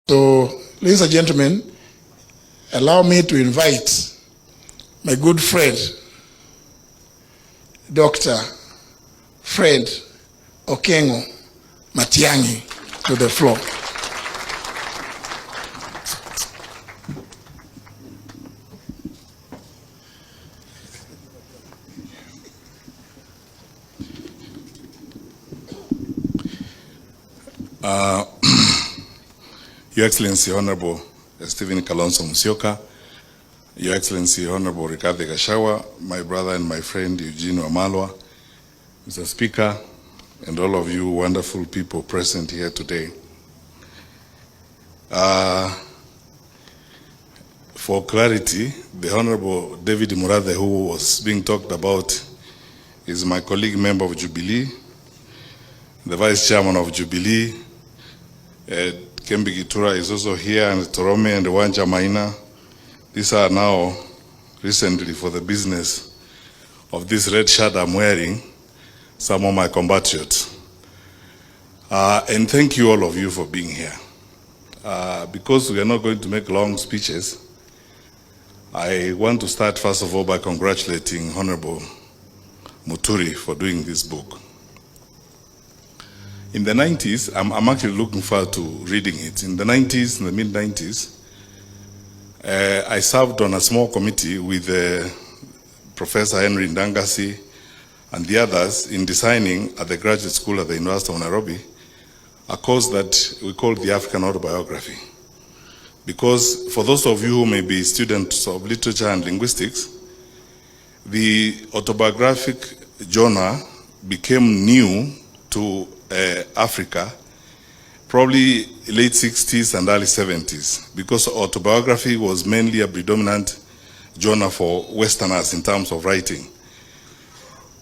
So, ladies and gentlemen, allow me to invite my good friend, Dr. Fred Okengo Matiang'i, to the floor. Your Excellency, Honorable Stephen Kalonzo Musyoka, Your Excellency, Honorable Rigathi Gachagua, my brother and my friend Eugene Wamalwa, Mr. Speaker, and all of you wonderful people present here today. For clarity, the Honorable David Murathe, who was being talked about, is my colleague member of Jubilee, the Vice Chairman of Jubilee. Kembi Gitura is also here, and Torome and Wanja Maina. These are now recently, for the business of this red shirt I'm wearing, some of my compatriots. And thank you all of you for being here. Because we are not going to make long speeches, I want to start first of all by congratulating Honorable Muturi for doing this book. In the 90s, I'm actually looking forward to reading it. In the 90s, in the mid-90s, I served on a small committee with Professor Henry Ndangasi and the others in designing at the graduate school at the University of Nairobi a course that we called the African Autobiography. Because for those of you who may be students of literature and linguistics, the autobiographic genre became new to Africa, probably late 60s and early 70s, because autobiography was mainly a predominant genre for Westerners in terms of writing.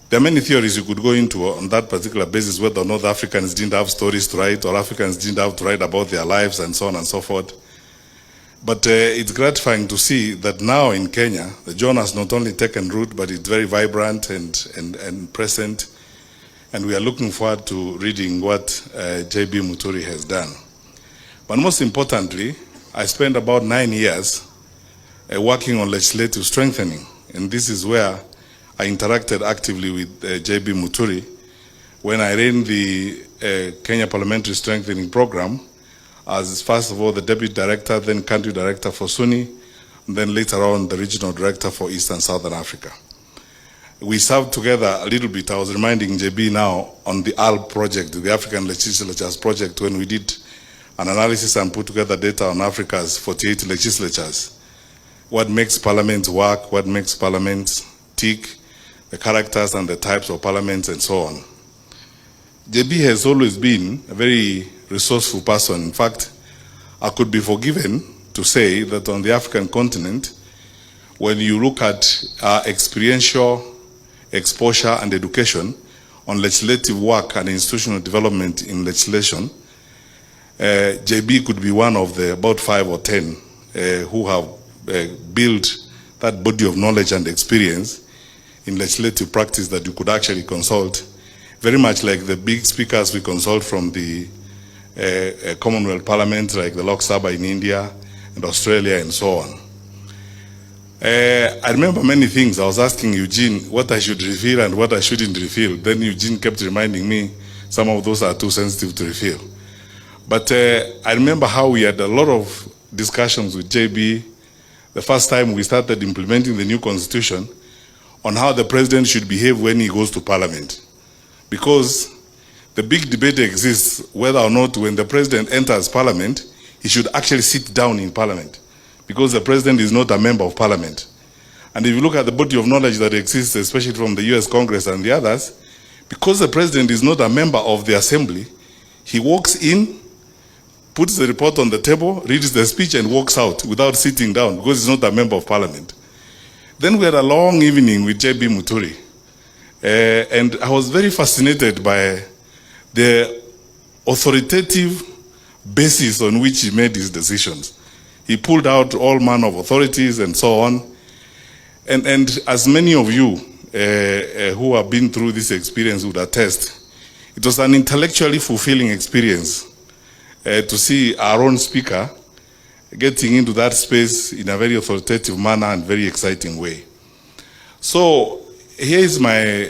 There are many theories you could go into on that particular basis, whether or not Africans didn't have stories to write or Africans didn't have to write about their lives and so on and so forth. But it's gratifying to see that now in Kenya, the genre has not only taken root, but it's very vibrant and present. And we are looking forward to reading what J.B. Muturi has done. But most importantly, I spent about 9 years working on legislative strengthening. And this is where I interacted actively with J.B. Muturi when I ran the Kenya Parliamentary Strengthening Program as first of all the Deputy Director, then Country Director for Sunni, and then later on the Regional Director for East and Southern Africa. We served together a little bit. I was reminding JB now on the ALP project, the African Legislatures project, when we did an analysis and put together data on Africa's 48 legislatures. What makes parliaments work, what makes parliaments tick, the characters and the types of parliaments and so on. JB has always been a very resourceful person. In fact, I could be forgiven to say that on the African continent, when you look at experiential exposure and education on legislative work and institutional development in legislation, JB could be one of the about 5 or 10 who have built that body of knowledge and experience in legislative practice that you could actually consult, very much like the big speakers we consult from the Commonwealth Parliament, like the Lok Sabha in India and Australia and so on. I remember many things. I was asking Eugene what I should reveal and what I shouldn't reveal. Then Eugene kept reminding me some of those are too sensitive to reveal. But I remember how we had a lot of discussions with JB the first time we started implementing the new constitution on how the president should behave when he goes to parliament. Because the big debate exists whether or not when the president enters parliament, he should actually sit down in parliament, because the president is not a member of parliament. And if you look at the body of knowledge that exists, especially from the US Congress and the others, because the president is not a member of the assembly, he walks in, puts the report on the table, reads the speech and walks out without sitting down because he's not a member of parliament. Then we had a long evening with J.B. Muturi. And I was very fascinated by the authoritative basis on which he made his decisions. He pulled out all manner of authorities and so on. And as many of you who have been through this experience would attest, it was an intellectually fulfilling experience to see our own speaker getting into that space in a very authoritative manner and very exciting way. So here is my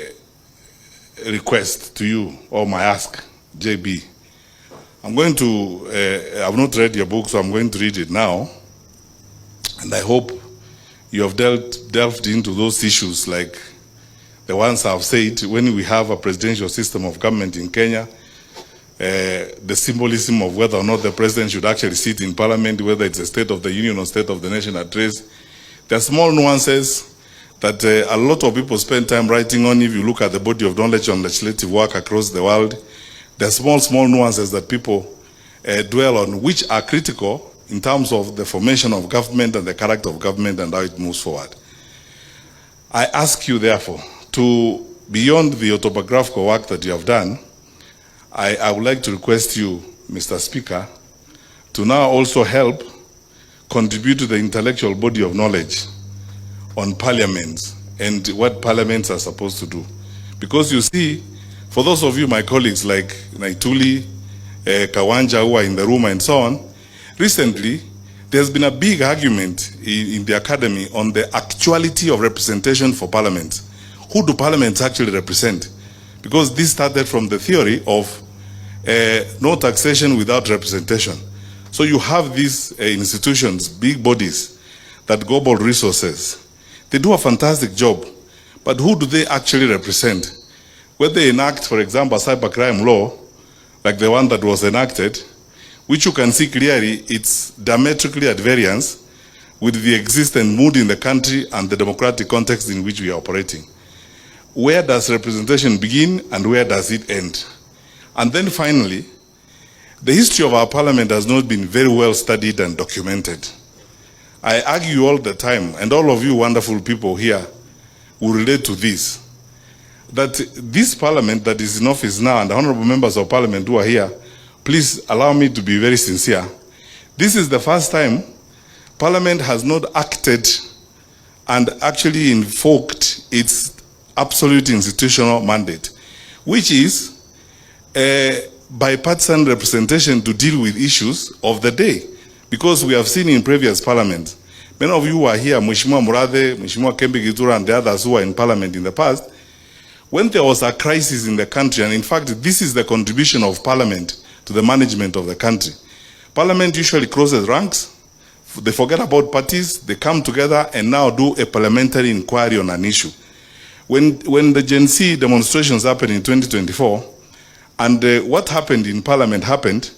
request to you, or my ask, JB. I'm going to, I've not read your book, so I'm going to read it now. And I hope you have delved into those issues like the ones I've said. When we have a presidential system of government in Kenya, the symbolism of whether or not the president should actually sit in parliament, whether it's a State of the Union or State of the Nation address. There are small nuances that a lot of people spend time writing on. If you look at the body of knowledge on legislative work across the world, there are small nuances that people dwell on, which are critical in terms of the formation of government and the character of government and how it moves forward. I ask you, therefore, to, beyond the autobiographical work that you have done, I would like to request you, Mr. Speaker, to now also help contribute to the intellectual body of knowledge on parliaments and what parliaments are supposed to do. Because you see, for those of you, my colleagues like Naituli, Kawanja, who are in the room and so on, recently, there's been a big argument in the academy on the actuality of representation for parliaments. Who do parliaments actually represent? Because this started from the theory of no taxation without representation. So you have these institutions, big bodies, that global resources. They do a fantastic job, but who do they actually represent? When they enact, for example, a cybercrime law, like the one that was enacted, which you can see clearly, it's diametrically at variance with the existing mood in the country and the democratic context in which we are operating. Where does representation begin and where does it end? And then finally, the history of our parliament has not been very well studied and documented. I argue all the time, and all of you wonderful people here will relate to this, that this parliament that is in office now, and the honorable members of parliament who are here, please allow me to be very sincere. This is the first time parliament has not acted and actually invoked its absolute institutional mandate, which is bipartisan representation to deal with issues of the day. Because we have seen in previous parliaments, many of you who are here, Mheshimiwa Murathe, Mheshimiwa Kembe Kithure, and the others who were in parliament in the past, when there was a crisis in the country, and in fact, this is the contribution of parliament to the management of the country. Parliament usually closes ranks, they forget about parties, they come together and now do a parliamentary inquiry on an issue. When the Gen Z demonstrations happened in 2024, and what happened in parliament happened,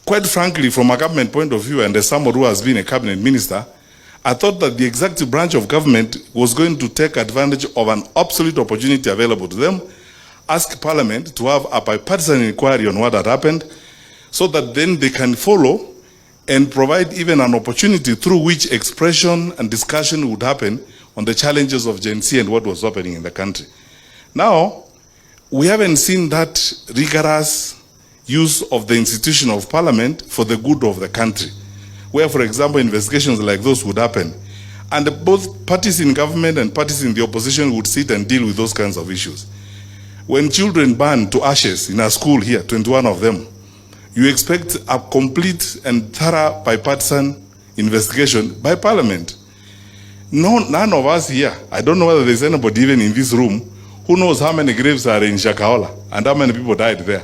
quite frankly, from a government point of view, and as somebody who has been a cabinet minister, I thought that the executive branch of government was going to take advantage of an absolute opportunity available to them, ask parliament to have a bipartisan inquiry on what had happened, so that then they can follow and provide even an opportunity through which expression and discussion would happen on the challenges of Gen Z and what was happening in the country. Now, we haven't seen that rigorous use of the institution of parliament for the good of the country, where, for example, investigations like those would happen. And both parties in government and parties in the opposition would sit and deal with those kinds of issues. When children burn to ashes in a school here, 21 of them, you expect a complete and thorough bipartisan investigation by parliament. No, none of us here, I don't know whether there's anybody even in this room who knows how many graves are in Shakahola and how many people died there.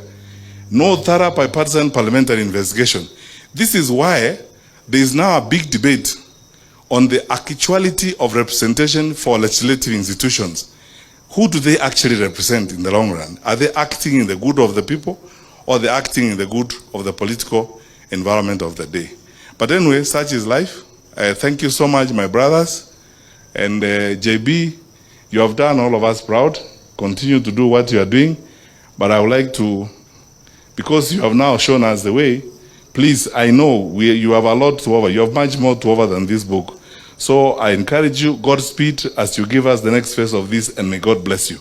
No thorough bipartisan parliamentary investigation. This is why there is now a big debate on the actuality of representation for legislative institutions. Who do they actually represent in the long run? Are they acting in the good of the people, or are they acting in the good of the political environment of the day? But anyway, such is life. Thank you so much, my brothers. And JB, you have done all of us proud. Continue to do what you are doing. But I would like to, because you have now shown us the way, please, I know you have a lot to offer. You have much more to offer than this book. So I encourage you, Godspeed, as you give us the next phase of this, and may God bless you.